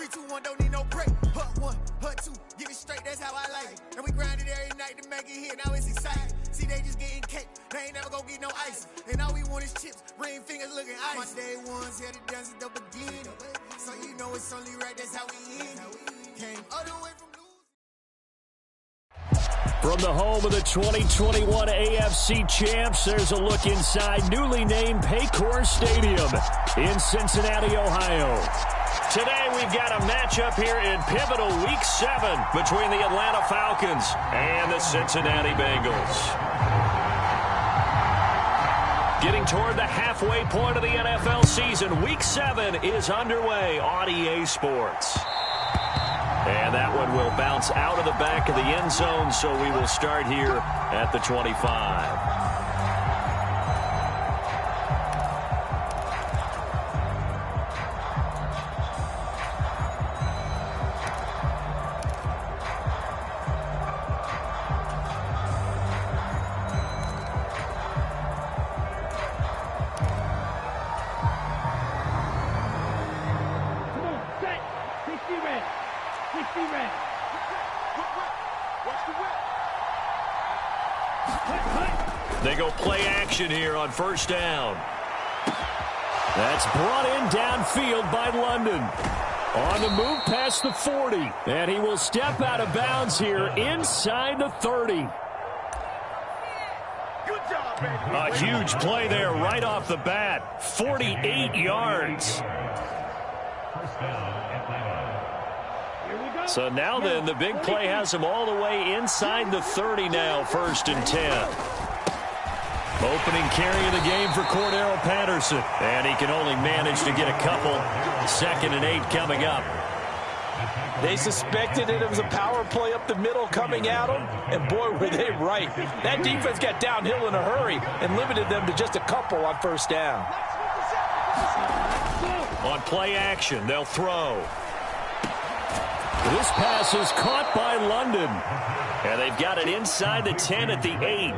3-2-1, don't need no break. Hut 1, hut 2, give it straight, that's how I like it. And we grind it every night to make it hit, now it's exciting. See, they just getting cake, they ain't never gonna get no ice. And all we want is chips, ring fingers looking ice. My day ones here to dance at the beginning. So you know it's only right, that's how we end. Came all the way from From the home of the 2021 AFC champs, there's a look inside newly named Paycor Stadium in Cincinnati, Ohio. Today we've got a matchup here in pivotal Week 7 between the Atlanta Falcons and the Cincinnati Bengals. Getting toward the halfway point of the NFL season, Week 7 is underway on EA Sports. And that one will bounce out of the back of the end zone, so we will start here at the 25. They go play action here on first down. That's brought in downfield by London. On the move past the 40. And he will step out of bounds here inside the 30. Good job, baby. A huge play there right off the bat. 48 yards. So now then, the big play has him all the way inside the 30 now, 1st and 10. Opening carry of the game for Cordero Patterson. And he can only manage to get a couple. 2nd and 8 coming up. They suspected that it was a power play up the middle coming at them, and boy, were they right. That defense got downhill in a hurry and limited them to just a couple on first down. On play action, they'll throw. This pass is caught by London. And they've got it inside the 10 at the 8.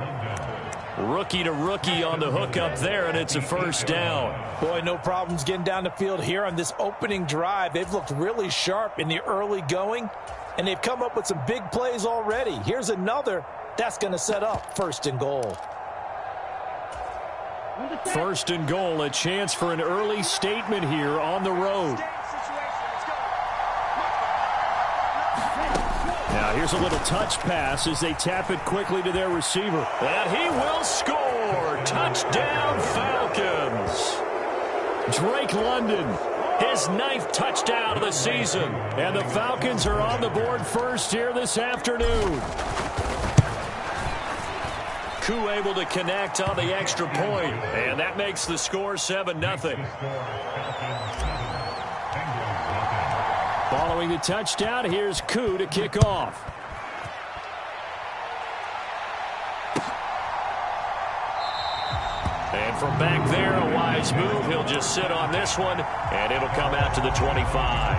Rookie to rookie on the hook up there, and it's a first down. Boy, no problems getting down the field here on this opening drive. They've looked really sharp in the early going, and they've come up with some big plays already. Here's another that's going to set up 1st and goal. 1st and goal, a chance for an early statement here on the road. Now here's a little touch pass as they tap it quickly to their receiver. And he will score. Touchdown, Falcons. Drake London, his 9th touchdown of the season. And the Falcons are on the board first here this afternoon. Koo able to connect on the extra point. And that makes the score 7-0. Following the touchdown, here's Koo to kick off. And from back there, a wise move. He'll just sit on this one, and it'll come out to the 25.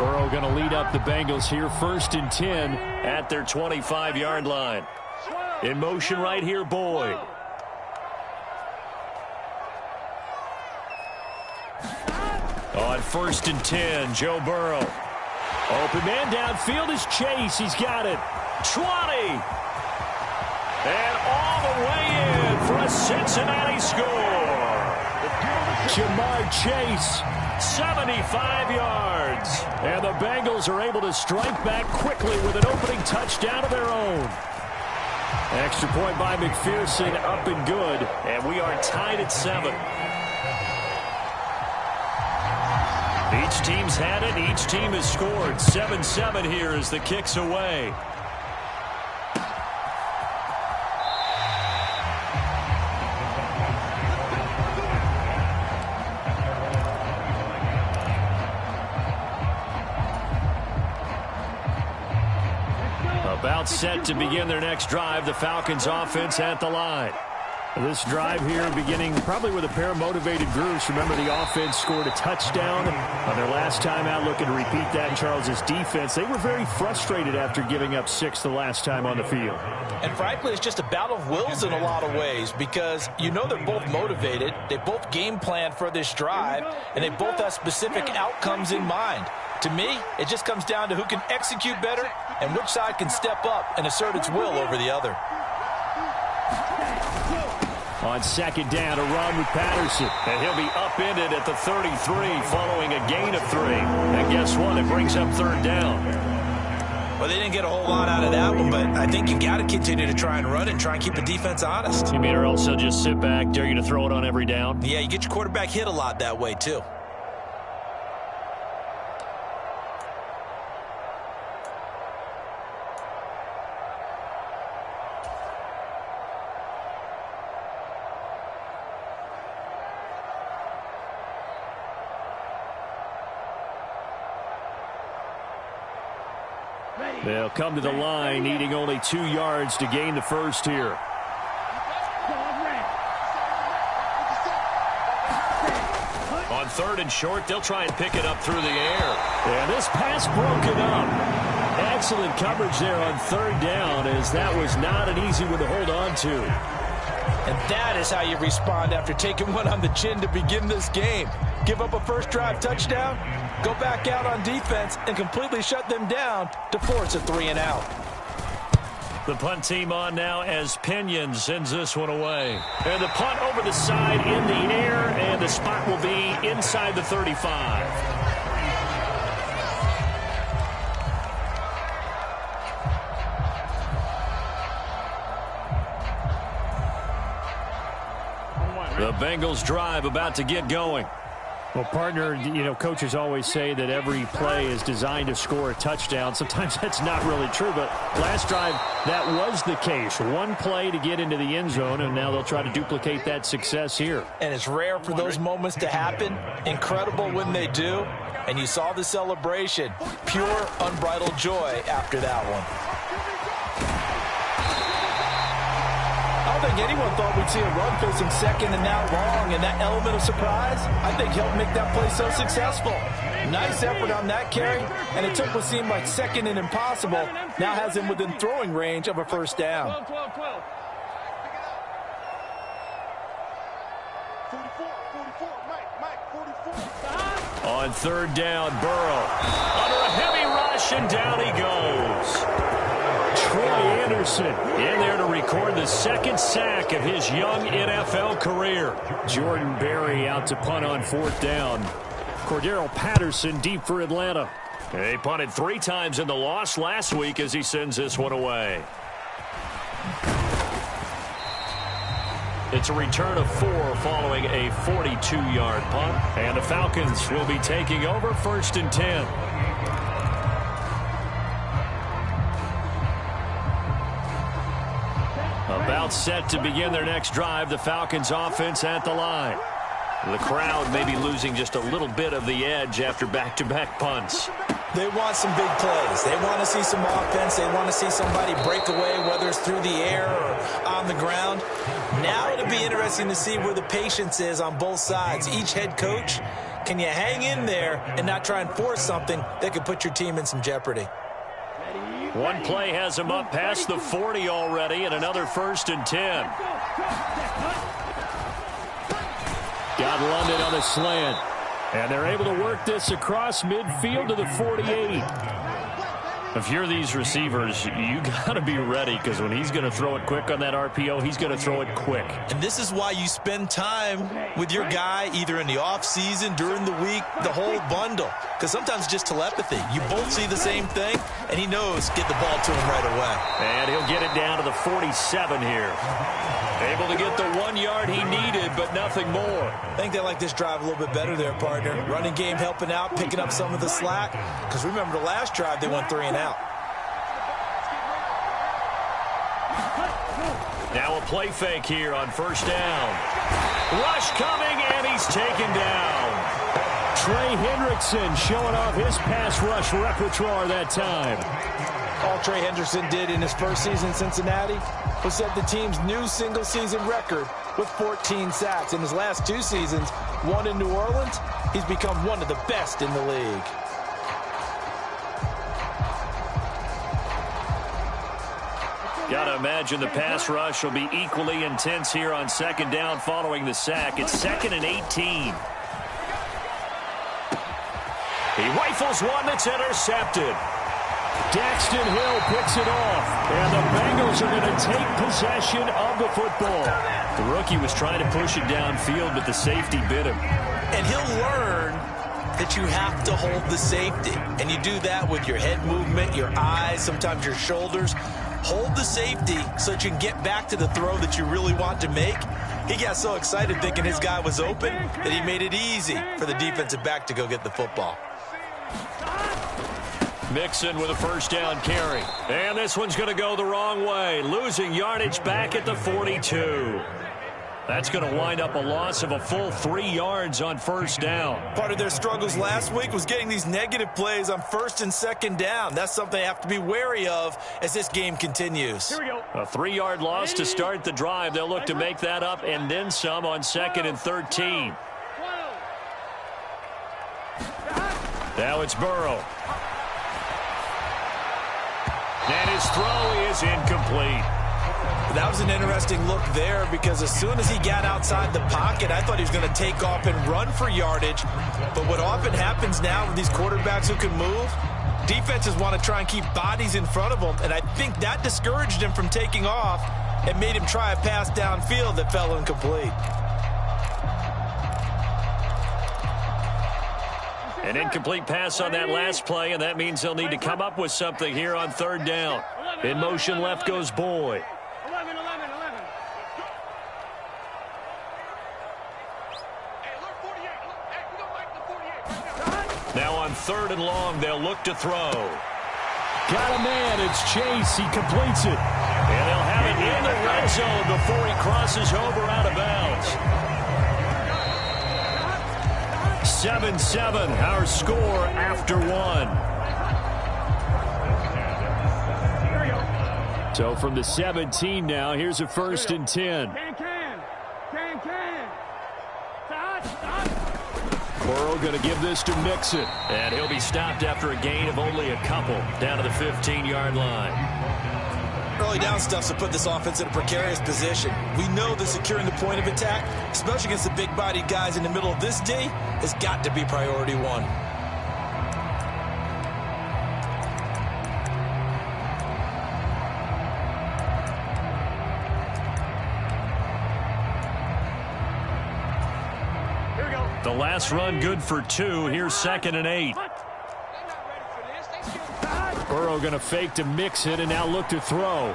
Burrow going to lead up the Bengals here, 1st and 10 at their 25-yard line. In motion right here, Boyd. On 1st and 10, Joe Burrow. Open man downfield is Chase. He's got it. 20. And all the way in for a Cincinnati score. Jamar Chase, 75 yards. And the Bengals are able to strike back quickly with an opening touchdown of their own. Extra point by McPherson, up and good. And we are tied at 7. Each team's had it. Each team has scored. 7-7 here as the kick's away. About set to begin their next drive. The Falcons offense at the line. This drive here beginning probably with a pair of motivated groups. Remember, the offense scored a touchdown on their last time out, looking to repeat that in Charles' defense. They were very frustrated after giving up 6 the last time on the field. And frankly, it's just a battle of wills in a lot of ways because you know they're both motivated. They both game plan for this drive, and they both have specific outcomes in mind. To me, it just comes down to who can execute better and which side can step up and assert its will over the other. On second down, a run with Patterson. And he'll be upended at the 33 following a gain of 3. And guess what? It brings up third down. Well, they didn't get a whole lot out of that one, but I think you got to continue to try and run and try and keep the defense honest. You mean or else they'll just sit back, dare you to throw it on every down? Yeah, you get your quarterback hit a lot that way, too. They'll come to the line, needing only 2 yards to gain the first here. On third and short, they'll try and pick it up through the air. And this pass broken up. Excellent coverage there on third down, as that was not an easy one to hold on to. And that is how you respond after taking one on the chin to begin this game. Give up a first drive touchdown, go back out on defense, and completely shut them down to force a 3-and-out. The punt team on now as Pinion sends this one away. And the punt over the side in the air, and the spot will be inside the 35. The Bengals drive about to get going. Well, partner, you know, coaches always say that every play is designed to score a touchdown. Sometimes that's not really true, but last drive, that was the case. One play to get into the end zone, and now they'll try to duplicate that success here. And it's rare for those moments to happen. Incredible when they do. And you saw the celebration. Pure, unbridled joy after that one. I don't think anyone thought we'd see a run facing second and now long, and that element of surprise, I think, helped make that play so successful. Nice effort on that carry, and it took what seemed like second and impossible, now has him within throwing range of a first down. 44, Mike, 44. On third down, Burrow. Under a heavy rush, and down he goes. Troy Anderson in there to record the second sack of his young NFL career. Jordan Berry out to punt on fourth down. Cordero Patterson deep for Atlanta. They punted 3 times in the loss last week as he sends this one away. It's a return of 4 following a 42-yard punt. And the Falcons will be taking over first and 10. About set to begin their next drive, the Falcons offense at the line. The crowd may be losing just a little bit of the edge after back-to-back punts. They want some big plays. They want to see some offense. They want to see somebody break away, whether it's through the air or on the ground. Now it'll be interesting to see where the patience is on both sides. Each head coach, can you hang in there and not try and force something that could put your team in some jeopardy? One play has him up past the 40 already, and another first and 10. Got London on the slant. And they're able to work this across midfield to the 48. If you're these receivers, you got to be ready, because when he's going to throw it quick on that RPO, he's going to throw it quick. And this is why you spend time with your guy either in the offseason, during the week, the whole bundle. Because sometimes it's just telepathy. You both see the same thing, and he knows get the ball to him right away. And he'll get it down to the 47 here. Able to get the 1 yard he needed, but nothing more. I think they like this drive a little bit better there, partner. Running game helping out, picking up some of the slack. Because remember the last drive, they went 3 and out. Now a play fake here on first down. Rush coming, and he's taken down. Trey Hendrickson showing off his pass rush repertoire that time. All Trey Henderson did in his first season in Cincinnati was set the team's new single-season record with 14 sacks. In his last 2 seasons, one in New Orleans, he's become one of the best in the league. Got to imagine the pass rush will be equally intense here on second down following the sack. It's 2nd and 18. He rifles one that's intercepted. Daxton Hill picks it off, and the Bengals are going to take possession of the football. The rookie was trying to push it downfield, but the safety bit him. And he'll learn that you have to hold the safety. And you do that with your head movement, your eyes, sometimes your shoulders. Hold the safety so that you can get back to the throw that you really want to make. He got so excited thinking his guy was open that he made it easy for the defensive back to go get the football. Mixon with a first down carry. And this one's going to go the wrong way. Losing yardage back at the 42. That's going to wind up a loss of a full 3 yards on first down. Part of their struggles last week was getting these negative plays on first and second down. That's something they have to be wary of as this game continues. Here we go. A 3-yard loss to start the drive. They'll look to make that up and then some on 2nd and 13. Now it's Burrow. And his throw is incomplete. That was an interesting look there because as soon as he got outside the pocket, I thought he was going to take off and run for yardage. But what often happens now with these quarterbacks who can move, defenses want to try and keep bodies in front of them. And I think that discouraged him from taking off and made him try a pass downfield that fell incomplete. An incomplete pass on that last play, and that means they'll need to come up with something here on 3rd down. In motion left goes Boyd. Now on 3rd and long, they'll look to throw. Got a man, it's Chase, he completes it. And they'll have it in the red zone before he crosses over out of bounds. 7-7, our score after 1. So from the 17 now, here's a 1st and 10. Burrow going to give this to Mixon. And he'll be stopped after a gain of only a couple down to the 15-yard line. Early down stuff to put this offense in a precarious position. We know that securing the point of attack, especially against the big-bodied guys in the middle of this D, has got to be priority 1. The last run good for 2. Here's 2nd and 8. Burrow going to fake to Mixon and now look to throw.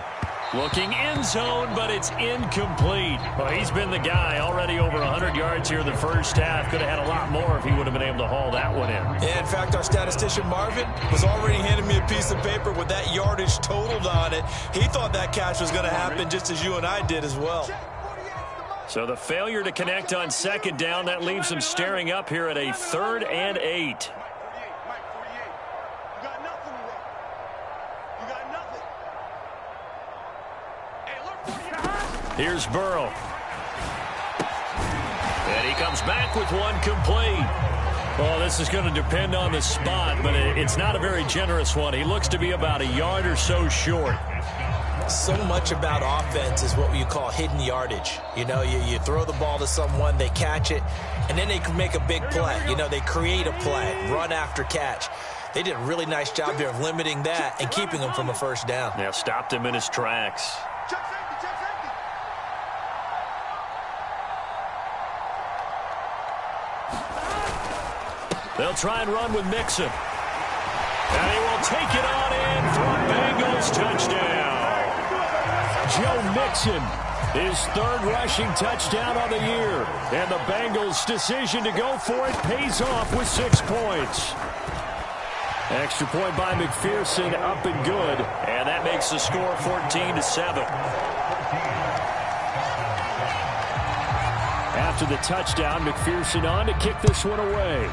Looking end zone, but it's incomplete. Well, he's been the guy already over 100 yards here in the first half. Could have had a lot more if he would have been able to haul that one in. Yeah, in fact, our statistician Marvin was already handing me a piece of paper with that yardage totaled on it. He thought that catch was going to happen just as you and I did as well. So the failure to connect on 2nd down, that leaves them staring up here at a 3rd and 8. Here's Burrow. And he comes back with one complete. Well, this is going to depend on the spot, but it's not a very generous one. He looks to be about a yard or so short. So much about offense is what you call hidden yardage. You know, you throw the ball to someone, they catch it, and then they can make a big play. You know, they create a play, run after catch. They did a really nice job there of limiting that and keeping him from a first down. Yeah, stopped him in his tracks. They'll try and run with Mixon. And he will take it on in for a Bengals touchdown. Joe Mixon, his 3rd rushing touchdown on the year. And the Bengals' decision to go for it pays off with 6 points. Extra point by McPherson, up and good. And that makes the score 14-7. After the touchdown, McPherson on to kick this one away.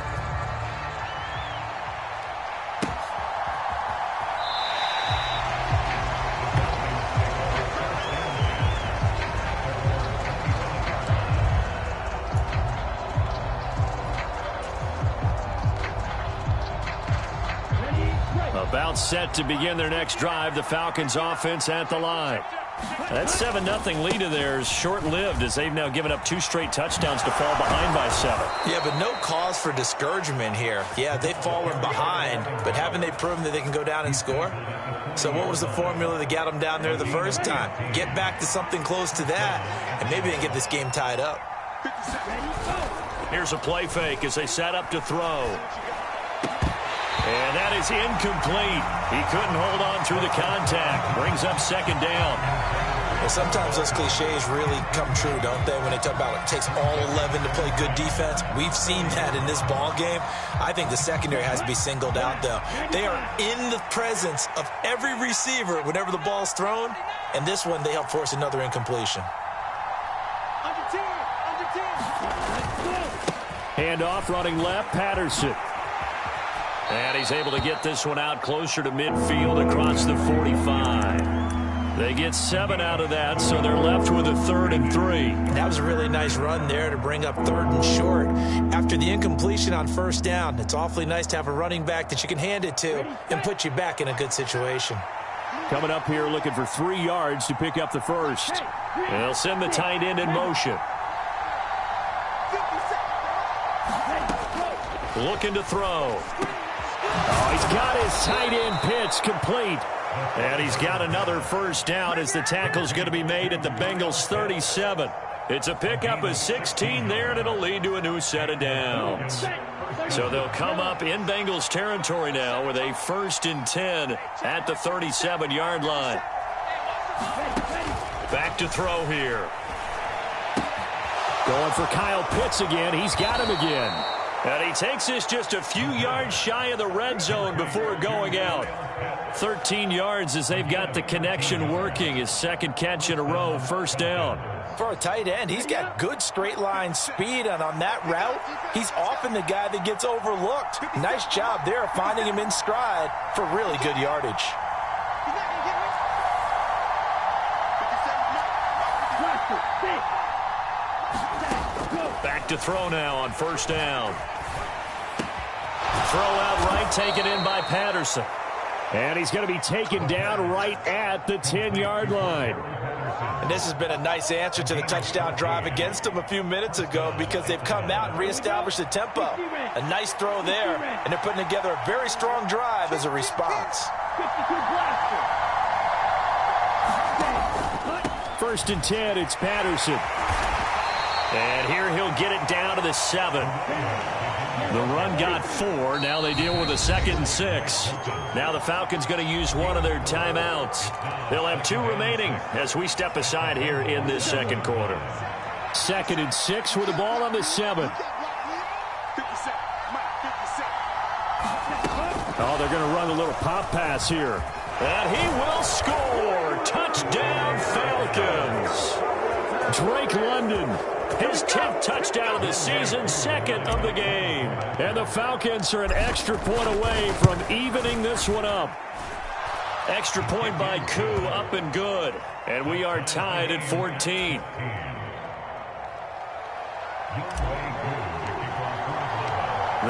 timeout set to begin their next drive. The Falcons offense at the line. That 7-0 lead of theirs short-lived as they've now given up 2 straight touchdowns to fall behind by 7. Yeah, but no cause for discouragement here. Yeah, they've fallen behind, but haven't they proven that they can go down and score? So what was the formula that got them down there the first time? Get back to something close to that, and maybe they can get this game tied up. Here's a play fake as they set up to throw. And that is incomplete. He couldn't hold on through the contact. Brings up 2nd down. Well, sometimes those cliches really come true, don't they? When they talk about it takes all 11 to play good defense. We've seen that in this ball game. I think the secondary has to be singled out, though. They are in the presence of every receiver whenever the ball's thrown. And this one, they help force another incompletion. Handoff running left, Patterson. And he's able to get this one out closer to midfield across the 45. They get 7 out of that, so they're left with a 3rd and 3. That was a really nice run there to bring up 3rd and short. After the incompletion on 1st down, it's awfully nice to have a running back that you can hand it to and put you back in a good situation. Coming up here looking for 3 yards to pick up the first. And they'll send the tight end in motion. Looking to throw. Oh, he's got his tight end pitch complete. And he's got another 1st down as the tackle's going to be made at the Bengals 37. It's a pickup of 16 there, and it'll lead to a new set of downs. So they'll come up in Bengals territory now with a 1st and 10 at the 37-yard line. Back to throw here. Going for Kyle Pitts again. He's got him again. And he takes this just a few yards shy of the red zone before going out. 13 yards as they've got the connection working. His 2nd catch in a row, 1st down. For a tight end, he's got good straight line speed, and on that route, he's often the guy that gets overlooked. Nice job there finding him in stride for really good yardage. Back to throw now on 1st down. Throw out right, taken in by Patterson. And he's going to be taken down right at the 10-yard line. And this has been a nice answer to the touchdown drive against them a few minutes ago because they've come out and reestablished the tempo. A nice throw there, and they're putting together a very strong drive as a response. 1st and 10, it's Patterson. And here he'll get it down to the 7. The run got 4. Now they deal with a 2nd and 6. Now the Falcons going to use one of their timeouts. They'll have 2 remaining as we step aside here in this 2nd quarter. 2nd and 6 with the ball on the 7. Oh, they're going to run a little pop pass here. And he will score. Touchdown, Falcons. Drake London, his 10th touchdown of the season, 2nd of the game. And the Falcons are an extra point away from evening this one up. Extra point by Koo, up and good. And we are tied at 14.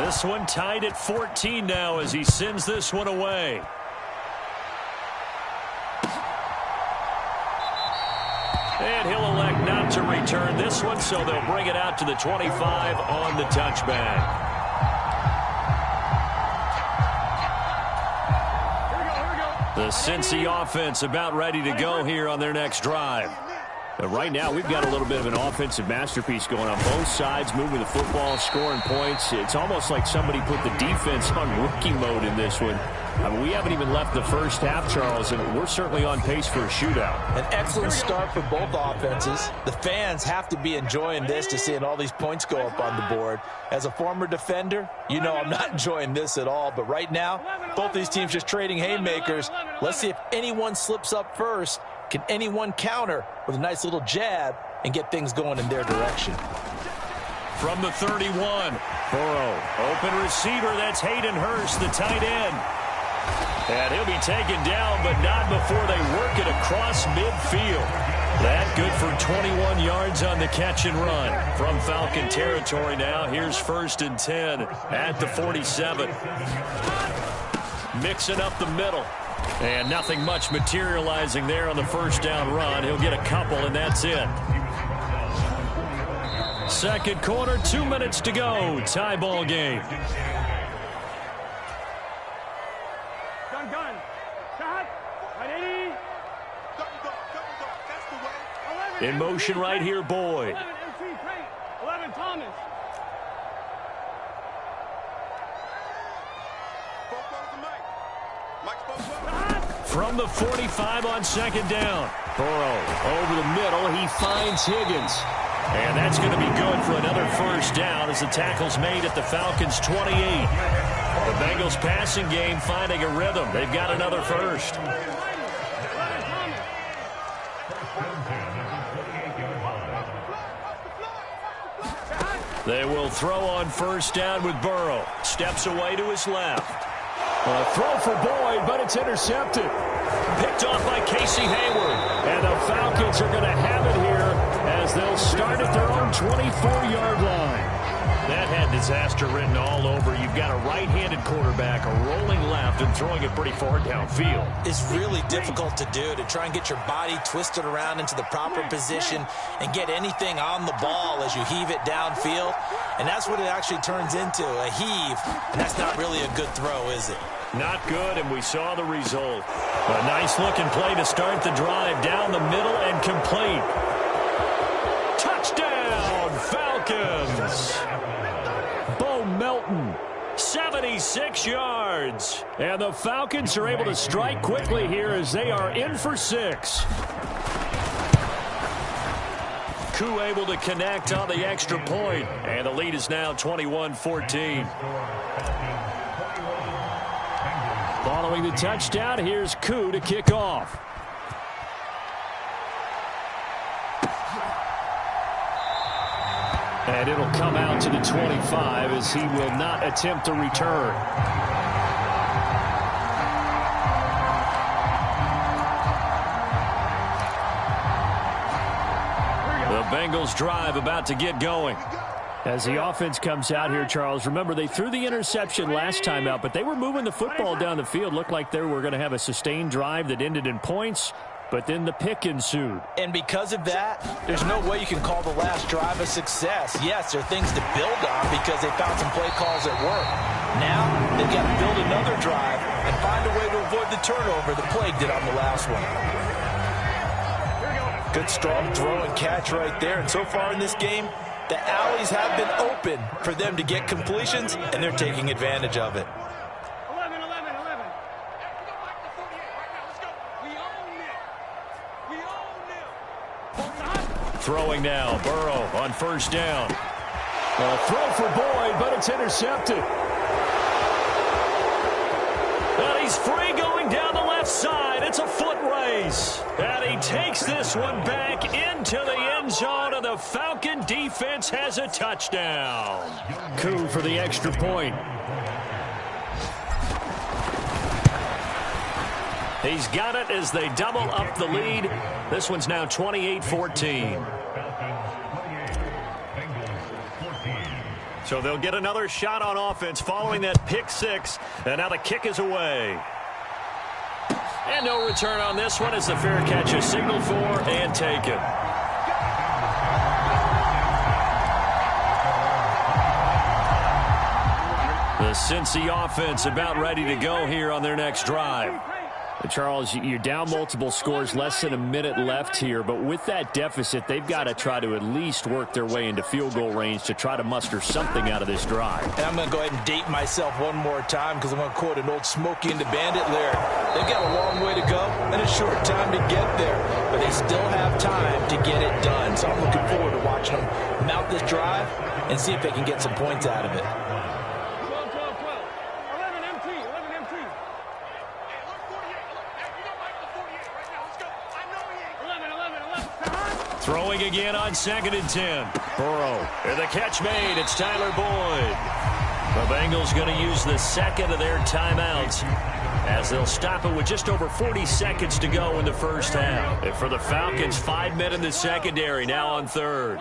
This one tied at 14 now as he sends this one away. And he'll elect not to return this one, so they'll bring it out to the 25 on the touchback. The Cincy offense about ready to go here on their next drive. But right now, we've got a little bit of an offensive masterpiece going on. Both sides moving the football, scoring points. It's almost like somebody put the defense on rookie mode in this one. I mean, we haven't even left the first half, Charles, and we're certainly on pace for a shootout. An excellent start for both offenses. The fans have to be enjoying this to seeing all these points go up on the board. As a former defender, you know I'm not enjoying this at all. But right now, both these teams just trading haymakers. Let's see if anyone slips up first. Can anyone counter with a nice little jab and get things going in their direction? From the 31, Burrow, open receiver, that's Hayden Hurst, the tight end. And he'll be taken down, but not before they work it across midfield. That good for 21 yards on the catch and run. From Falcon territory now, here's 1st and 10 at the 47. mixing up the middle. And nothing much materializing there on the first down run. He'll get a couple, and that's it. Second quarter, 2 minutes to go. Tie ball game. Gun. Shot. Ready. In motion right here, Boyd. 11 MC Payne. 11 Thomas. From the 45 on second down. Burrow over the middle. He finds Higgins. And that's going to be good for another first down as the tackle's made at the Falcons' 28. The Bengals passing game finding a rhythm. They've got another first. They will throw on first down with Burrow. Steps away to his left. A throw for Boyd, but it's intercepted. Picked off by Casey Hayward. And the Falcons are going to have it here as they'll start at their own 24-yard line. That had disaster written all over. You've got a right-handed quarterback, a rolling left, and throwing it pretty far downfield. It's really difficult to do, to try and get your body twisted around into the proper position and get anything on the ball as you heave it downfield. And that's what it actually turns into, a heave. And that's not really a good throw, is it? Not good, and we saw the result. A nice-looking play to start the drive down the middle and complete. Touchdown, Falcons! Bo Melton, 76 yards. And the Falcons are able to strike quickly here as they are in for 6. Koo able to connect on the extra point, and the lead is now 21-14. Following the touchdown, here's Koo to kick off. And it'll come out to the 25 as he will not attempt a return. The Bengals drive about to get going. As the offense comes out here, Charles, remember they threw the interception last time out, but they were moving the football down the field. Looked like they were going to have a sustained drive that ended in points, but then the pick ensued. And because of that, there's no way you can call the last drive a success. Yes, there are things to build on because they found some play calls that work. Now, they've got to build another drive and find a way to avoid the turnover the play did on the last one. Good strong throw and catch right there. And so far in this game, the alleys have been open for them to get completions, and they're taking advantage of it. 11. Throwing now, Burrow on first down. A throw for Boyd, but it's intercepted. And he's free going down the left side. It's a foot race. And he takes this one back into the end zone, and the Falcon defense has a touchdown. Koo for the extra point. He's got it as they double up the lead. This one's now 28-14. So they'll get another shot on offense following that pick six. And now the kick is away. And no return on this one as the fair catch is signaled for and taken. The Cincy offense about ready to go here on their next drive. Charles, you're down multiple scores, less than a minute left here, but with that deficit, they've got to try to at least work their way into field goal range to try to muster something out of this drive. And I'm going to go ahead and date myself one more time because I'm going to quote an old Smokey and the Bandit lyric. They've got a long way to go and a short time to get there, but they still have time to get it done. So I'm looking forward to watching them mount this drive and see if they can get some points out of it. 11 MT. Throwing again on 2nd and 10. Burrow. And the catch made. It's Tyler Boyd. The Bengals going to use the second of their timeouts as they'll stop it with just over 40 seconds to go in the first half. And for the Falcons, 5 men in the secondary now on third.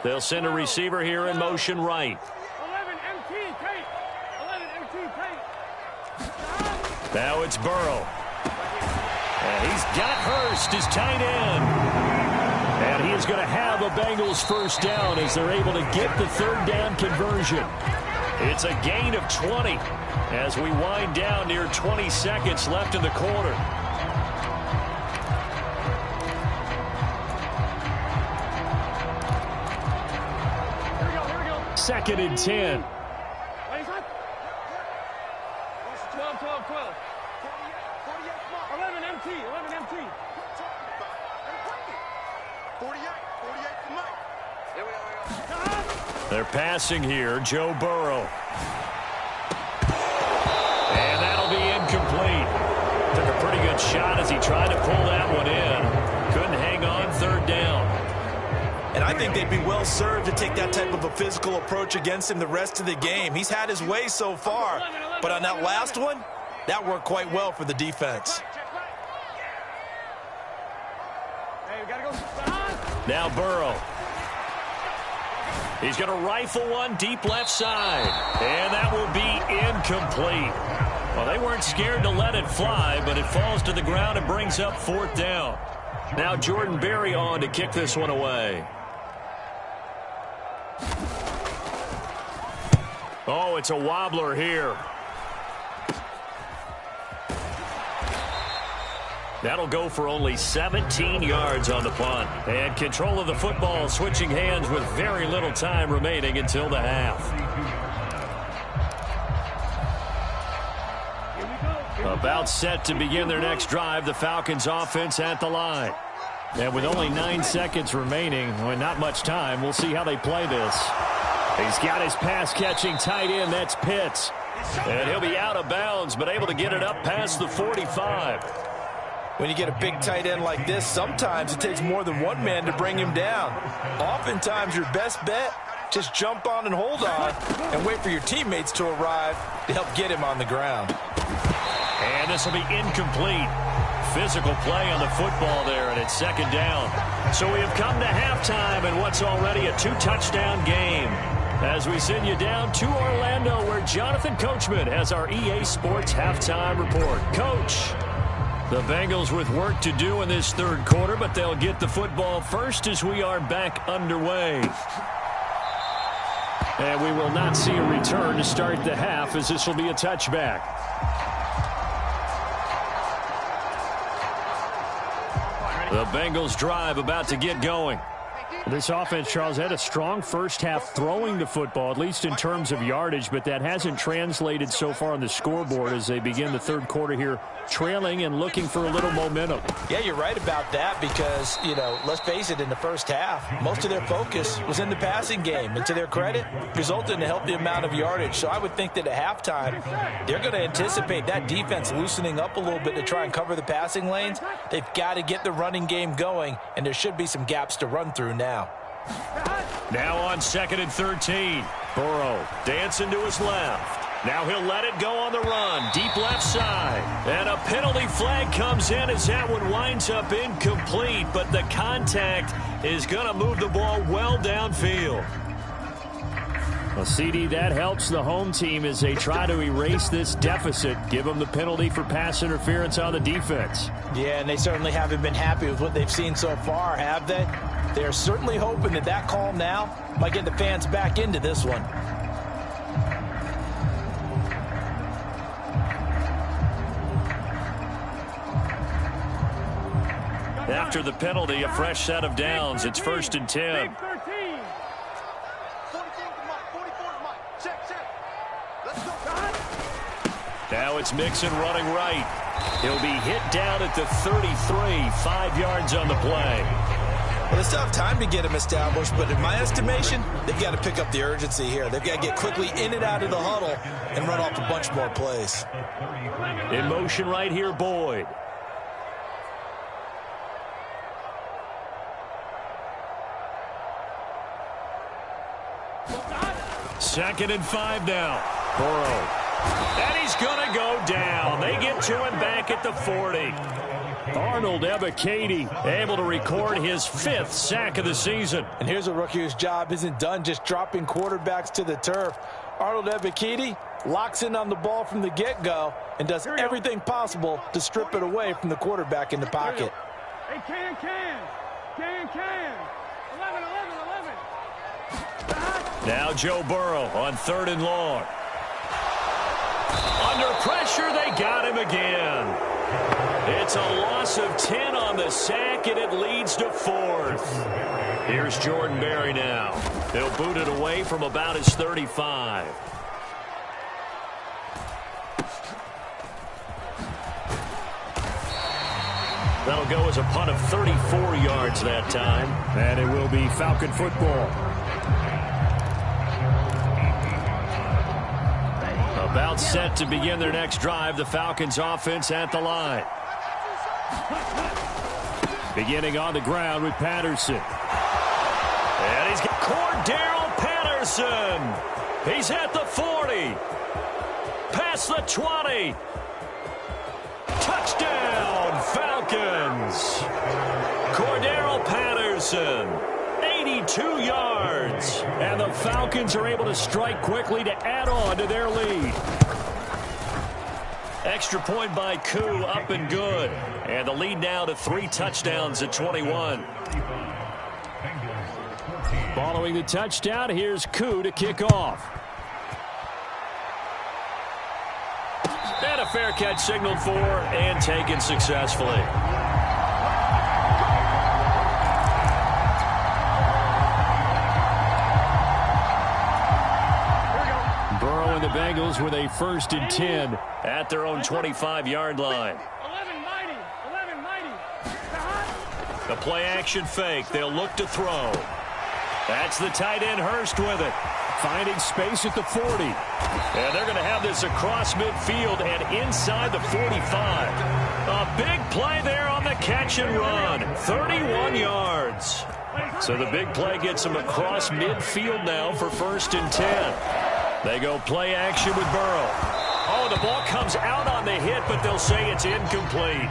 They'll send a receiver here in motion right. 11 MT tape. Now it's Burrow. And he's got Hurst, his tight end. And he is going to have a Bengals first down as they're able to get the third down conversion. It's a gain of 20 as we wind down near 20 seconds left in the quarter. Second and 10. 12, 12, 12. 11 MT, 11 MT. 48 for Mike. There we are. They're passing here. Joe Burrow. And that'll be incomplete. Took a pretty good shot as he tried to pull that one in. Couldn't hang on third down. And I think they'd be well served to take that type of a physical approach against him the rest of the game. He's had his way so far. But on that last one, that worked quite well for the defense. Hey, we gotta go behind. Now Burrow. He's going to rifle one deep left side. And that will be incomplete. Well, they weren't scared to let it fly, but it falls to the ground and brings up fourth down. Now Jordan Berry on to kick this one away. Oh, it's a wobbler here. That'll go for only 17 yards on the punt. And control of the football switching hands with very little time remaining until the half. About set to begin their next drive, the Falcons offense at the line. And with only 9 seconds remaining, well, not much time, we'll see how they play this. He's got his pass-catching tight end, that's Pitts. And he'll be out of bounds, but able to get it up past the 45. When you get a big tight end like this, sometimes it takes more than one man to bring him down. Oftentimes, your best bet, just jump on and hold on and wait for your teammates to arrive to help get him on the ground. And this will be incomplete. Physical play on the football there, and it's second down. So we have come to halftime in what's already a 2-touchdown game. As we send you down to Orlando, where Jonathan Coachman has our EA Sports halftime report. Coach, the Bengals with work to do in this third quarter, but they'll get the football first as we are back underway. And we will not see a return to start the half, as this will be a touchback. The Bengals drive about to get going. This offense, Charles, had a strong first half throwing the football, at least in terms of yardage, but that hasn't translated so far on the scoreboard as they begin the third quarter here, trailing and looking for a little momentum. Yeah, you're right about that because, you know, let's face it, in the first half, most of their focus was in the passing game. And to their credit, resulted in a healthy amount of yardage. So I would think that at halftime, they're going to anticipate that defense loosening up a little bit to try and cover the passing lanes. They've got to get the running game going, and there should be some gaps to run through now. Now on 2nd and 13. Burrow dancing to his left. Now he'll let it go on the run. Deep left side. And a penalty flag comes in as that one winds up incomplete. But the contact is going to move the ball well downfield. Well, CD, that helps the home team as they try to erase this deficit. Give them the penalty for pass interference on the defense. Yeah, and they certainly haven't been happy with what they've seen so far, have they? They're certainly hoping that that call now might get the fans back into this one. After the penalty, a fresh set of downs. It's 1st and 10. Big 13. Now it's Mixon running right. He'll be hit down at the 33, 5 yards on the play. Well, they still have time to get him established, but in my estimation, they've got to pick up the urgency here. They've got to get quickly in and out of the huddle and run off a bunch more plays. In motion right here, Boyd. Second and 5 now. Burrow. And he's going to go down. They get to him back at the 40. Arnold Ebiketie able to record his 5th sack of the season. And here's a rookie whose job isn't done just dropping quarterbacks to the turf. Arnold Ebiketie locks in on the ball from the get-go and does everything possible to strip it away from the quarterback in the pocket. Hey, can. 11. Now Joe Burrow on 3rd and long. Under pressure, they got him again. It's a loss of 10 on the sack, and it leads to 4th. Here's Jordan Berry now. They'll boot it away from about his 35. That'll go as a punt of 34 yards that time. And it will be Falcon football. About set to begin their next drive. The Falcons offense at the line. Beginning on the ground with Patterson. And he's got Cordarrelle Patterson. He's at the 40. Past the 20. Touchdown, Falcons. Cordarrelle Patterson, 82 yards. And the Falcons are able to strike quickly to add on to their lead. Extra point by Koo, up and good. And the lead now to 3 touchdowns at 21. Following the touchdown, here's Koo to kick off. And a fair catch signaled for and taken successfully. Burrow and the Bengals with a 1st and 10 at their own 25-yard line. 11 mighty. The play action fake. They'll look to throw. That's the tight end Hurst with it. Finding space at the 40. And they're going to have this across midfield and inside the 45. A big play there on the catch and run. 31 yards. So the big play gets them across midfield now for 1st and 10. They go play action with Burrow. Oh, the ball comes out on the hit, but they'll say it's incomplete.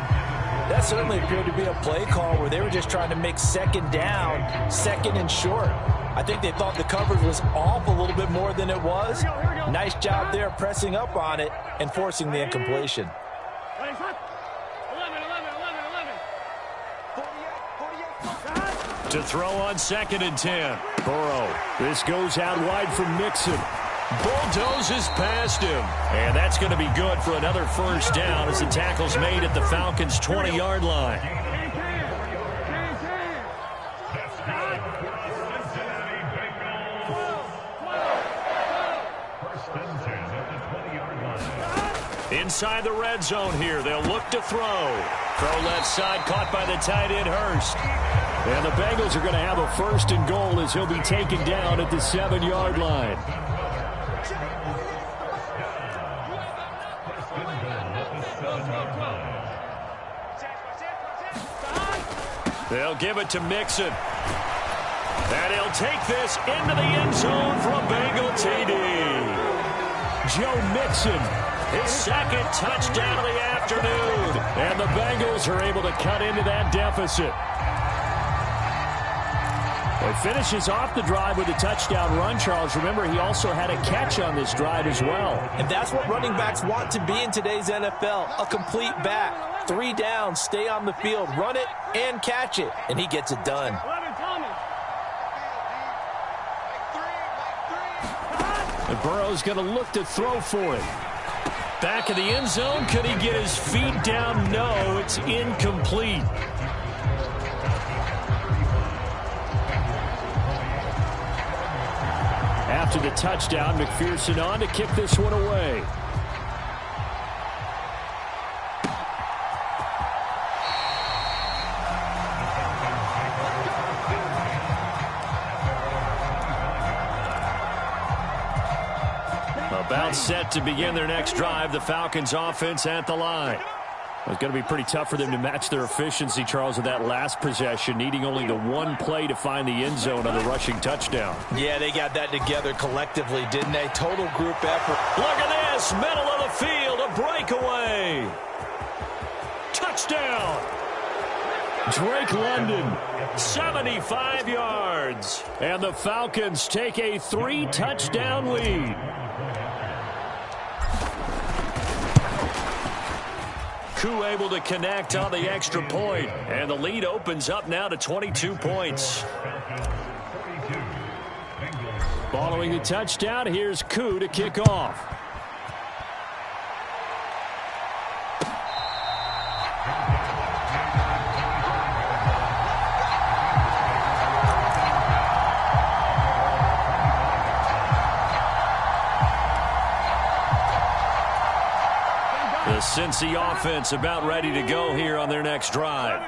That certainly appeared to be a play call where they were just trying to make 2nd down, 2nd and short. I think they thought the coverage was off a little bit more than it was. Nice job there pressing up on it and forcing the incompletion. 11. To throw on 2nd and 10. Burrow. This goes out wide from Mixon. Bulldozes past him. And that's going to be good for another 1st down as the tackle's made at the Falcons' 20-yard line. Inside the red zone here. They'll look to throw. Throw left side, caught by the tight end Hurst. And the Bengals are going to have a 1st and goal as he'll be taken down at the 7-yard line. They'll give it to Mixon. And he'll take this into the end zone for a Bengal TD. Joe Mixon, his 2nd touchdown of the afternoon. And the Bengals are able to cut into that deficit. He finishes off the drive with a touchdown run, Charles. Remember, he also had a catch on this drive as well. And that's what running backs want to be in today's NFL, a complete back. 3 downs, stay on the field, run it, and catch it. And he gets it done. And Burrow's going to look to throw for it. Back of the end zone. Could he get his feet down? No, it's incomplete. After the touchdown, McPherson on to kick this one away. About set to begin their next drive. The Falcons offense at the line. It's going to be pretty tough for them to match their efficiency, Charles, with that last possession, needing only the 1 play to find the end zone on the rushing touchdown. Yeah, they got that together collectively, didn't they? Total group effort. Look at this, middle of the field, a breakaway. Touchdown. Drake London, 75 yards. And the Falcons take a 3-touchdown lead. Koo able to connect on the extra point, and the lead opens up now to 22 points. Following the touchdown, here's Koo to kick off. The Cincy offense about ready to go here on their next drive.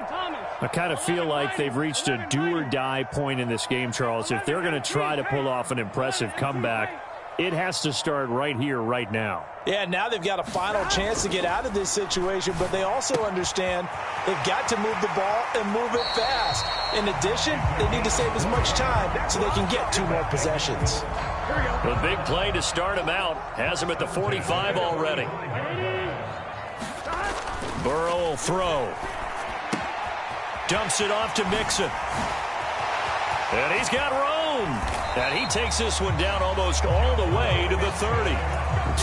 I kind of feel like they've reached a do-or-die point in this game, Charles. If they're going to try to pull off an impressive comeback, it has to start right here, right now. Yeah, now they've got a final chance to get out of this situation, but they also understand they've got to move the ball and move it fast. In addition, they need to save as much time so they can get 2 more possessions. The big play to start him out has him at the 45 already. Burrow will throw. Dumps it off to Mixon. And he's got room. And he takes this one down almost all the way to the 30.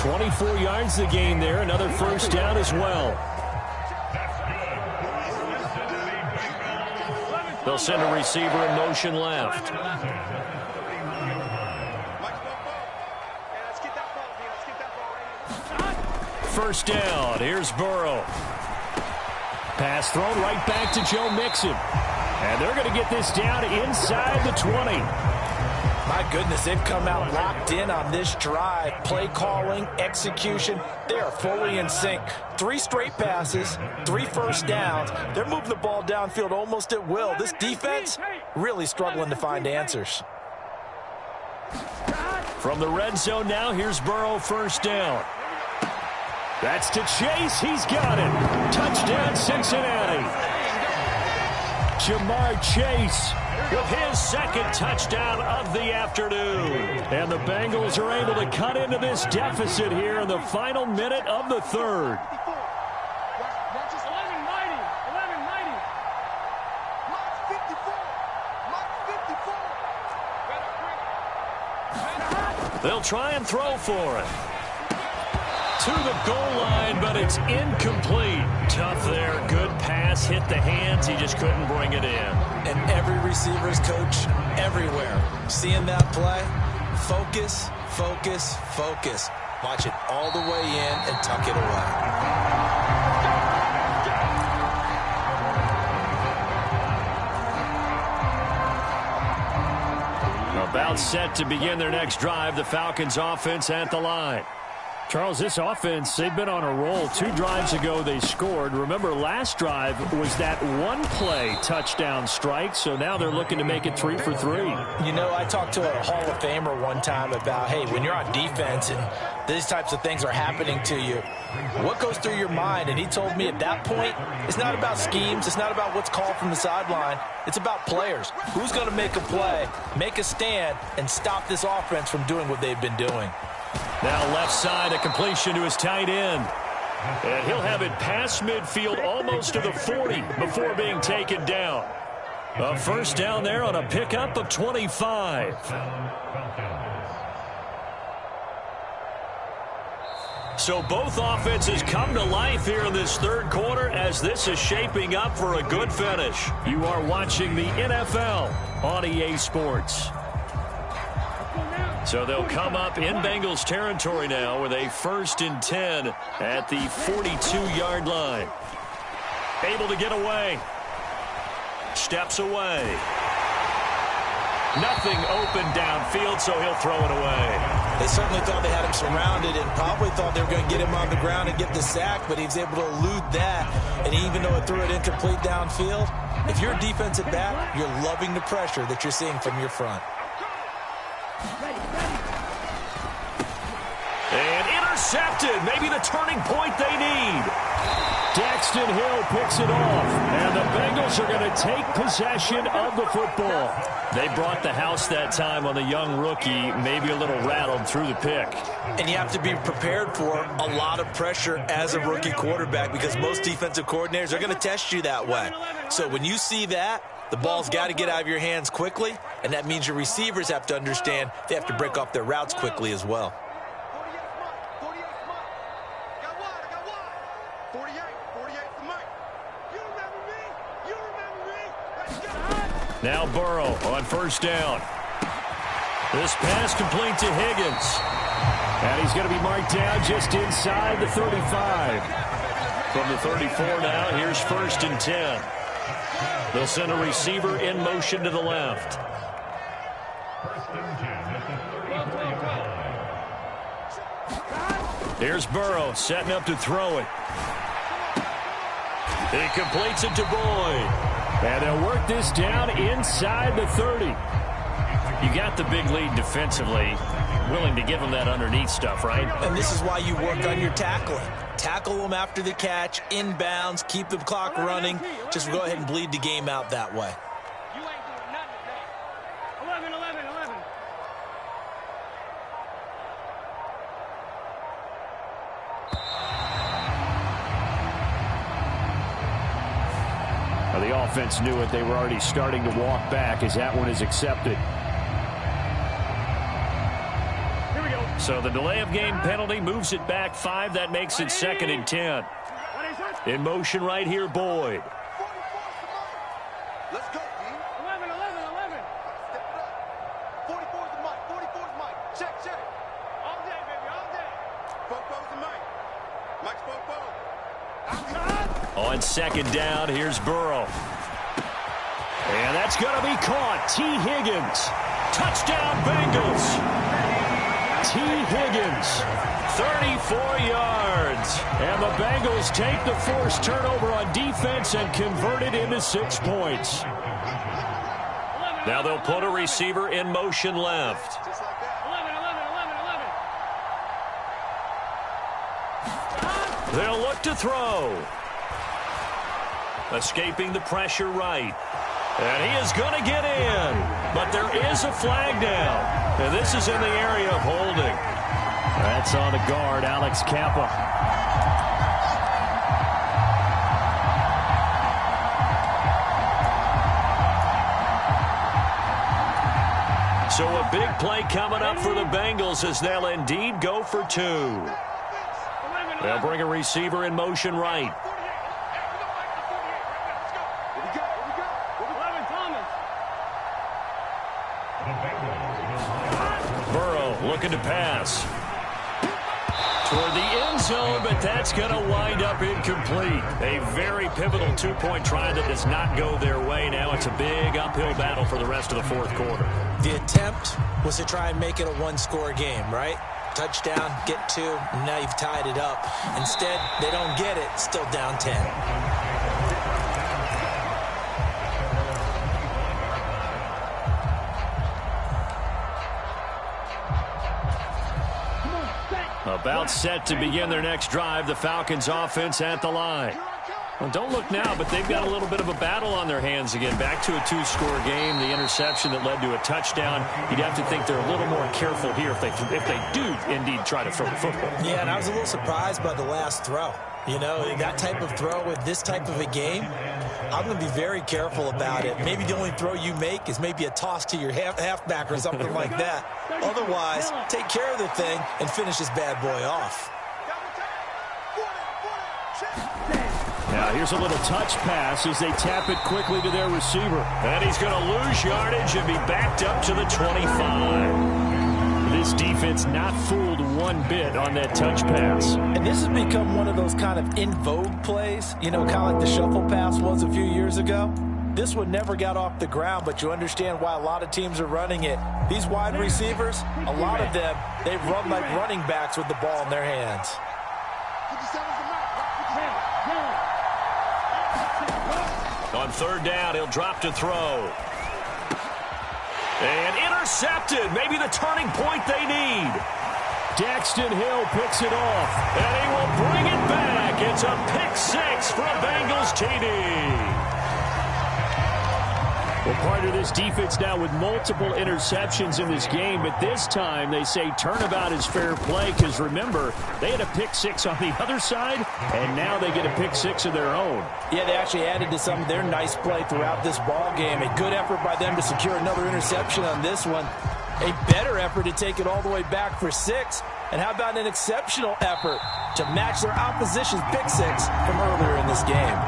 24 yards the gain there. Another first down as well. They'll send a receiver in motion left. First down. Here's Burrow. Pass thrown right back to Joe Mixon. And they're going to get this down inside the 20. My goodness, they've come out locked in on this drive. Play calling, execution, they are fully in sync. 3 straight passes, 3 first downs. They're moving the ball downfield almost at will. This defense really struggling to find answers. From the red zone now, here's Burrow, first down. That's to Chase. He's got it. Touchdown, Cincinnati. Jamar Chase with his second touchdown of the afternoon. And the Bengals are able to cut into this deficit here in the final minute of the third. They'll try and throw for it. To the goal line, but it's incomplete. Tough there. Good pass. Hit the hands. He just couldn't bring it in. And every receiver's coach everywhere. Seeing that play, focus, focus, focus. Watch it all the way in and tuck it away. About set to begin their next drive. The Falcons offense at the line. Charles, this offense, they've been on a roll. 2 drives ago, they scored. Remember, last drive was that 1-play touchdown strike, so now they're looking to make it 3 for 3. You know, I talked to a Hall of Famer one time about, hey, when you're on defense and these types of things are happening to you, what goes through your mind? And he told me at that point, it's not about schemes. It's not about what's called from the sideline. It's about players. Who's going to make a play, make a stand, and stop this offense from doing what they've been doing? Now left side, a completion to his tight end. And he'll have it past midfield almost to the 40 before being taken down. A first down there on a pickup of 25. So both offenses come to life here in this third quarter as this is shaping up for a good finish. You are watching the NFL on EA Sports. So they'll come up in Bengals territory now with a 1st and 10 at the 42-yard line. Able to get away. Steps away. Nothing open downfield, so he'll throw it away. They certainly thought they had him surrounded and probably thought they were going to get him on the ground and get the sack, but he was able to elude that. And even though it threw it incomplete downfield, if you're a defensive back, you're loving the pressure that you're seeing from your front. And Intercepted. Maybe the turning point they need. Daxton Hill picks it off, and the Bengals are going to take possession of the football. They brought the house that time on the young rookie, maybe a little rattled through the pick. And you have to be prepared for a lot of pressure as a rookie quarterback because most defensive coordinators are going to test you that way. So when you see that, the ball's got to get out of your hands quickly, and that means your receivers have to understand they have to break off their routes quickly as well. Now Burrow on first down. This pass complete to Higgins. And he's going to be marked down just inside the 35. From the 34 now, here's 1st and 10. They'll send a receiver in motion to the left. Here's Burrow setting up to throw it. He completes it to Boyd. And they'll work this down inside the 30. You got the big lead defensively. Willing to give them that underneath stuff, right? And this is why you work on your tackling. Tackle them after the catch, inbounds, keep the clock running. Just go ahead and bleed the game out that way. You ain't doing nothing today. 11, 11, 11. Well, the offense knew it. They were already starting to walk back as that one is accepted. Here we go. So the delay of game penalty moves it back 5. That makes it 2nd and 10. In motion right here, Boyd. Let's go, D. 11, 11, 11. Step it up. 44's the mic. 44's mic. Check, check. All day, baby, all day. Fofo's the mic. Mike's Fofo. On 2nd down, here's Burrow. And that's going to be caught. T. Higgins. Touchdown, Bengals. T. Higgins. 34 yards. And the Bengals take the forced turnover on defense and convert it into 6 points. Now they'll put a receiver in motion left. 11, 11, 11, 11. They'll look to throw. Escaping the pressure right. And he is going to get in. But there is a flag down. And this is in the area of holding. That's on the guard, Alex Kappa. So a big play coming up for the Bengals as they'll indeed go for 2. They'll bring a receiver in motion right. Burrow looking to pass. Toward the end zone, but that's going to wind up incomplete. A very pivotal 2-point try that does not go their way. Now it's a big uphill battle for the rest of the 4th quarter. The attempt was to try and make it a 1-score game, right? Touchdown, get 2, and now you've tied it up. Instead, they don't get it, still down 10. About set to begin their next drive, the Falcons offense at the line. Well, don't look now, but they've got a little bit of a battle on their hands again. Back to a 2-score game, the interception that led to a touchdown. You'd have to think they're a little more careful here if they do indeed try to throw the football. Yeah, and I was a little surprised by the last throw. You know, that type of throw with this type of a game, I'm going to be very careful about it. Maybe the only throw you make is maybe a toss to your halfback or something like that. Otherwise, take care of the thing and finish this bad boy off. Now here's a little touch pass as they tap it quickly to their receiver. And he's going to lose yardage and be backed up to the 25. This defense not fooled one bit on that touch pass. And this has become one of those kind of in vogue plays, you know, kind of like the shuffle pass was a few years ago. This one never got off the ground, but you understand why a lot of teams are running it. These wide receivers, a lot of them, they run like running backs with the ball in their hands. On 3rd down, he'll drop to throw. And intercepted. Maybe the turning point they need. Daxton Hill picks it off, and he will bring it back. It's a pick six for a Bengals TD. Well, part of this defense now with multiple interceptions in this game, but this time they say turnabout is fair play because, remember, they had a pick six on the other side, and now they get a pick six of their own. Yeah, they actually added to some of their nice play throughout this ball game. A good effort by them to secure another interception on this one. A better effort to take it all the way back for 6. And how about an exceptional effort to match their opposition's pick six from earlier in this game?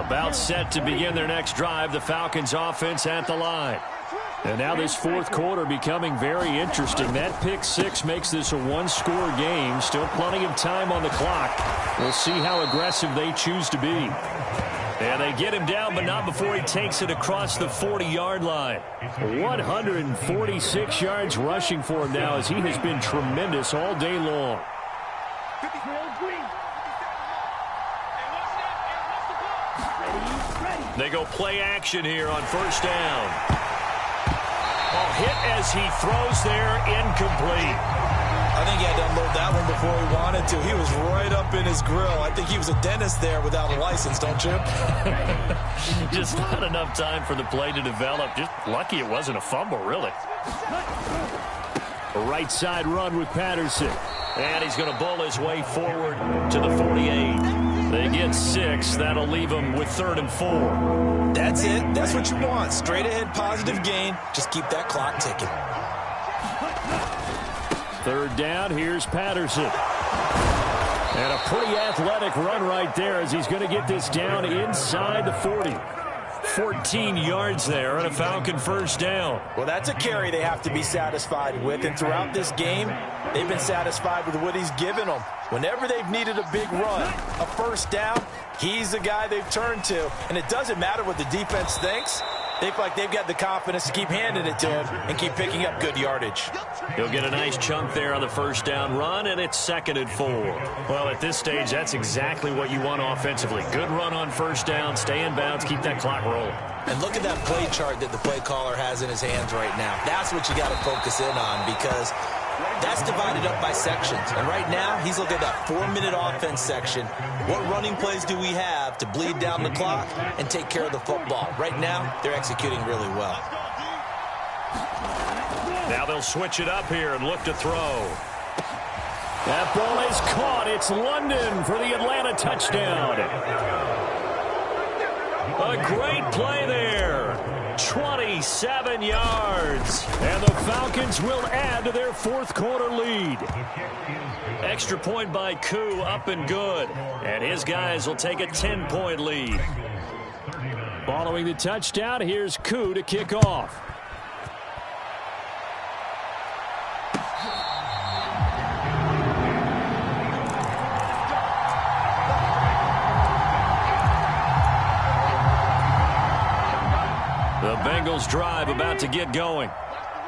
About set to begin their next drive, the Falcons offense at the line. And now this fourth quarter becoming very interesting. That pick six makes this a one-score game. Still plenty of time on the clock. We'll see how aggressive they choose to be. And they get him down, but not before he takes it across the 40-yard line. 146 yards rushing for him now as he has been tremendous all day long. They go play action here on first down. Oh, hit as he throws there, incomplete. I think he had to unload that one before he wanted to. He was right up in his grill. I think he was a dentist there without a license, don't you? Just not enough time for the play to develop. Just lucky it wasn't a fumble, really. A right side run with Patterson. And he's going to bull his way forward to the 48. They get 6. That'll leave them with 3rd and 4. That's it. That's what you want. Straight ahead positive gain. Just keep that clock ticking. 3rd down. Here's Patterson. And a pretty athletic run right there as he's going to get this down inside the 40. 14 yards there on a Falcon first down. Well, that's a carry they have to be satisfied with. And throughout this game, they've been satisfied with what he's given them. Whenever they've needed a big run, a first down, he's the guy they've turned to. And it doesn't matter what the defense thinks. They feel like they've got the confidence to keep handing it to him and keep picking up good yardage. He'll get a nice chunk there on the first down run, and it's 2nd and 4. Well, at this stage, that's exactly what you want offensively. Good run on first down, stay in bounds, keep that clock rolling. And look at that play chart that the play caller has in his hands right now. That's what you got to focus in on because that's divided up by sections. And right now, he's looking at that 4-minute offense section. What running plays do we have to bleed down the clock and take care of the football? Right now, they're executing really well. Now they'll switch it up here and look to throw. That ball is caught. It's London for the Atlanta touchdown. A great play there. 27 yards. And the Falcons will add to their 4th quarter lead. Extra point by Koo, up and good. And his guys will take a 10-point lead. Following the touchdown, here's Koo to kick off. The Bengals drive about to get going.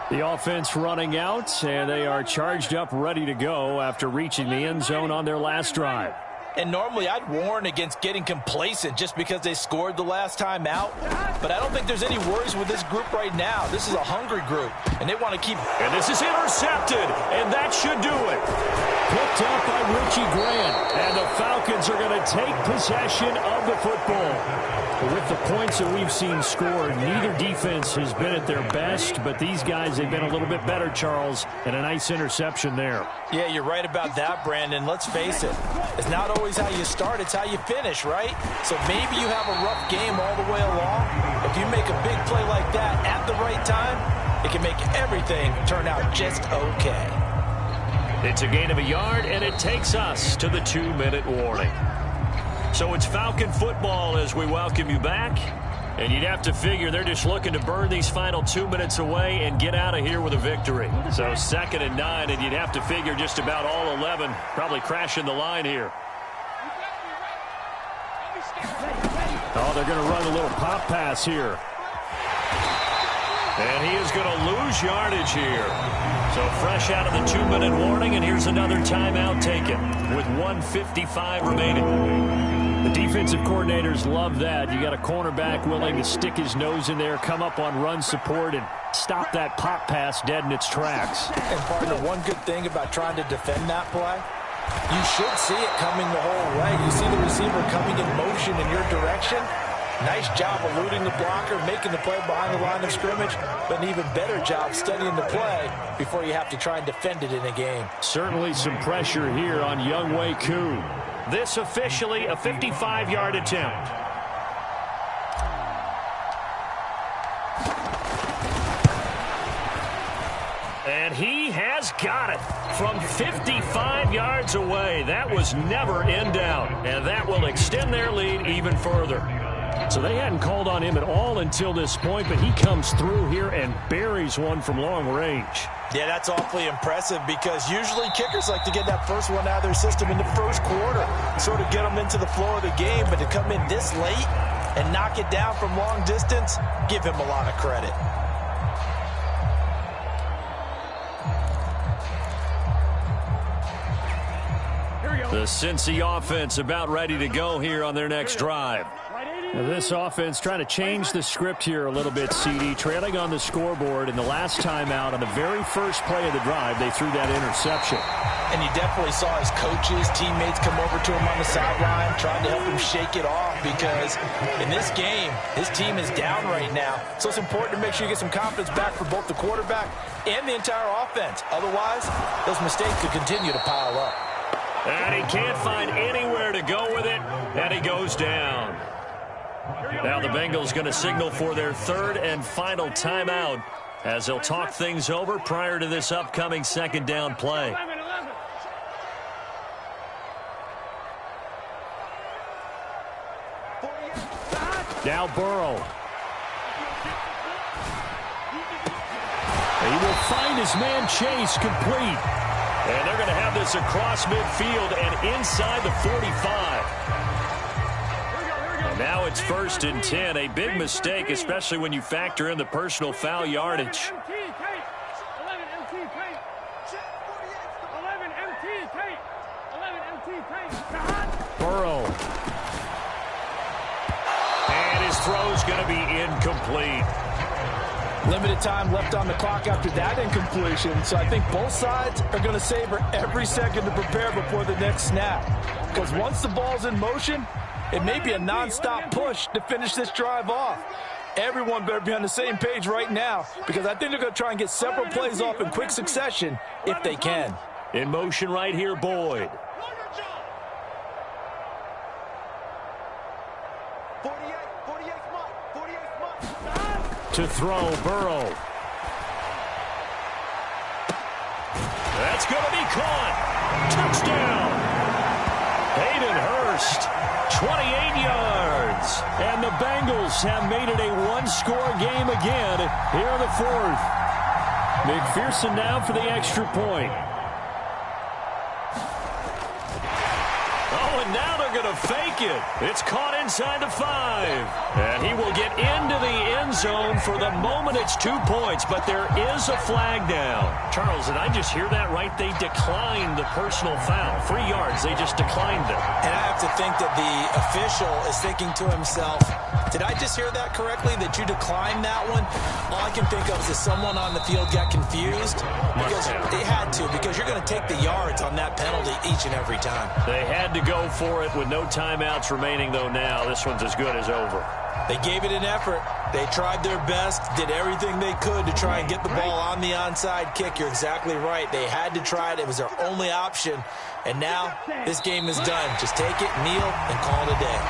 The offense running out, and they are charged up, ready to go after reaching the end zone on their last drive. And normally I'd warn against getting complacent just because they scored the last time out. But I don't think there's any worries with this group right now. This is a hungry group, and they want to keep... And this is intercepted, and that should do it. Picked up by Richie Grant, and the Falcons are going to take possession of the football. With the points that we've seen scored, neither defense has been at their best, but these guys, they've been a little bit better, Charles, and a nice interception there. Yeah, you're right about that, Brandon. Let's face it. It's not always how you start, it's how you finish, right? So maybe you have a rough game all the way along. If you make a big play like that at the right time, it can make everything turn out just okay. It's a gain of a yard, and it takes us to the 2-minute warning. So it's Falcon football as we welcome you back. And you'd have to figure they're just looking to burn these final 2 minutes away and get out of here with a victory. So 2nd and 9, and you'd have to figure just about all 11 probably crashing the line here. Oh, they're going to run a little pop pass here. And he is going to lose yardage here. So fresh out of the 2-minute warning, and here's another timeout taken with 1:55 remaining. The defensive coordinators love that. You got a cornerback willing to stick his nose in there, come up on run support, and stop that pop pass dead in its tracks. And partner, one good thing about trying to defend that play, you should see it coming the whole way. You see the receiver coming in motion in your direction. Nice job eluding the blocker, making the play behind the line of scrimmage, but an even better job studying the play before you have to try and defend it in a game. Certainly some pressure here on Younghoe Koo. This officially a 55-yard attempt. And he has got it from 55 yards away. That was never in doubt, and that will extend their lead even further. So they hadn't called on him at all until this point, but he comes through here and buries one from long range. Yeah, that's awfully impressive because usually kickers like to get that first one out of their system in the first quarter, sort of get them into the flow of the game, but to come in this late and knock it down from long distance, give him a lot of credit. The Cincy offense about ready to go here on their next drive. Now this offense trying to change the script here a little bit, CD. Trailing on the scoreboard in the last timeout on the very first play of the drive, they threw that interception. And you definitely saw his coaches, teammates come over to him on the sideline, trying to help him shake it off because in this game, his team is down right now. So it's important to make sure you get some confidence back for both the quarterback and the entire offense. Otherwise, those mistakes could continue to pile up. And he can't find anywhere to go with it, and he goes down. Now the Bengals going to signal for their third and final timeout as they'll talk things over prior to this upcoming second down play. Now Burrow. He will find his man Chase complete. And they're going to have this across midfield and inside the 45. And now it's 1st and 10. A big mistake, especially when you factor in the personal foul yardage. Burrow. And his throw's going to be incomplete. Limited time left on the clock after that incompletion, so I think both sides are going to savor every second to prepare before the next snap. Because once the ball's in motion, it may be a nonstop push to finish this drive off. Everyone better be on the same page right now because I think they're going to try and get several plays off in quick succession if they can. In motion right here, Boyd. To throw, Burrow. That's going to be caught. Touchdown. Hayden Hurst, 28 yards. And the Bengals have made it a one-score game again here in the fourth. McPherson now for the extra point. Oh, and now they're going to fake it. It's caught inside the 5. And he will get into the end zone. For the moment, it's 2 points, but there is a flag down. Charles, did I just hear that right? They declined the personal foul. 3 yards, they just declined it. And I have to think that the official is thinking to himself, did I just hear that correctly, that you declined that one? All I can think of is that someone on the field got confused. Because they had to, because you're going to take the yards on that penalty each and every time. They had to go for it with no timeouts remaining, though, now. This one's as good as over. They gave it an effort. They tried their best, did everything they could to try and get the ball on the onside kick. You're exactly right. They had to try it. It was their only option. And now this game is done. Just take it, kneel, and call it a day.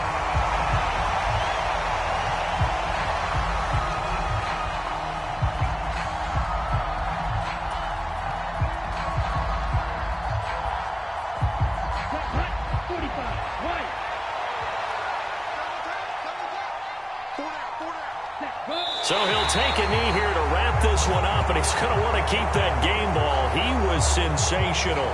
So he'll take a knee here to wrap this one up, and he's going to want to keep that game ball. He was sensational.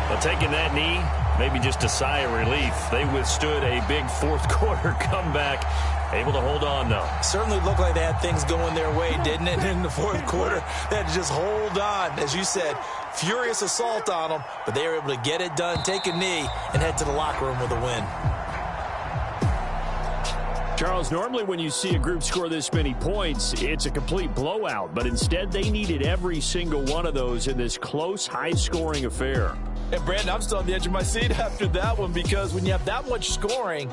But taking that knee, maybe just a sigh of relief. They withstood a big fourth quarter comeback, Able to hold on, though. Certainly looked like they had things going their way, didn't it? In the fourth quarter, they had to just hold on. As you said, furious assault on them, but they were able to get it done, take a knee, and head to the locker room with a win. Charles, normally when you see a group score this many points, it's a complete blowout. But instead, they needed every single one of those in this close, high-scoring affair. And, Brandon, I'm still on the edge of my seat after that one because when you have that much scoring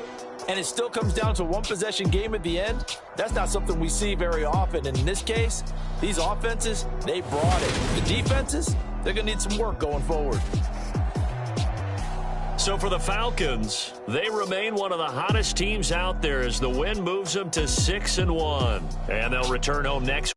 and it still comes down to a one-possession game at the end, that's not something we see very often. And in this case, these offenses, they brought it. The defenses, they're going to need some work going forward. So for the Falcons, they remain one of the hottest teams out there as the win moves them to 6-1. And they'll return home next